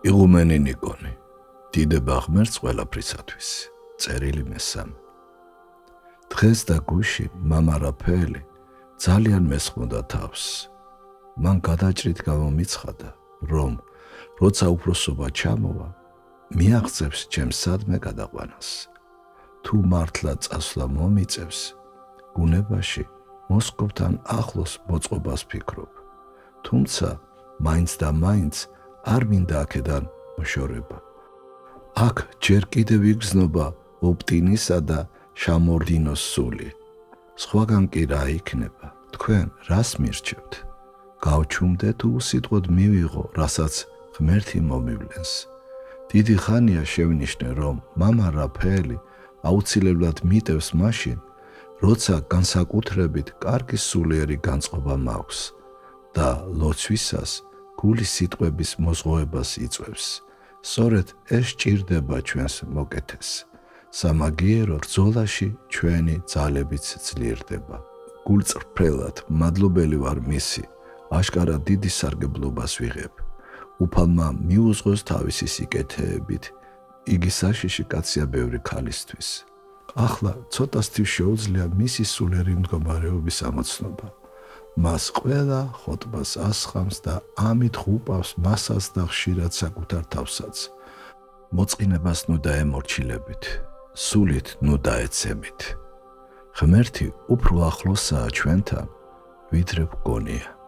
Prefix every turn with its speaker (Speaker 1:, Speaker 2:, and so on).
Speaker 1: იღუმენი ნიკონი, დიდება ღმერთს ყველაფრისათვის. წერილი მესამე. დღეს და გუში მამა რაფაელი ძალიან მესხმოდა თავს. მან გადაჭრით გამომიცხადა, რომ როცა უფროსობა ჩამოვა, მიაღწევს ჩემს სადმე გადაყვანას. თუ მართლა წასვლა მომიწევს, ბუნებაში მოსკოვთან ახლოს მოწყობას ფიქრობ. თუმცა მაინც და მაინც არ მინდა აქედან მოშორება. აქ ჯერ კიდევ იგრძნობა ოპტინისა და შამორდინოს სული. სხვაგან კი რა იქნება? თქვენ რას მირჩევთ? გავჩუმდე თუ უსიტყვოდ მივიღო, რასაც ღმერთი მომივლენს. დიდი ხანია შევნიშნე, რომ მამა რაფაელი აუცილებლად მიტევს მაშინ, როცა განსაკუთრებით კარგი სულიერი განწყობა მაქვს და ლოცვისას გულის სიტყვების მოზღვოებას იწვევს. სწორედ ეს ჭირდება ჩვენს მოკეთეს. სამაგიერო ბრძოლაში ჩვენი ძალებიც ძლიერდება. გულწრფელად მადლობელი ვარ მისი, აშკარა დიდი სარგებლობას ვიღებ. უფალმა მიუძღოს თავისი სიკეთეებით, იგი საშიში კაცია ბევრი ქალისთვის. ახლა ცოტასთი შეუძლია მისი სულიერი მდგომარეობის ამოცნობა. მას ყველა ხოტბას ასხამს და ამით ხუპავს მასაც და ხშირად საკუთარ თავსაც. მოწყინებას ნუ დაემორჩილებით, სულით ნუ დაეცემით. ღმერთი უფრო ახლოსაა ჩვენთან, ვიდრე გვგონია.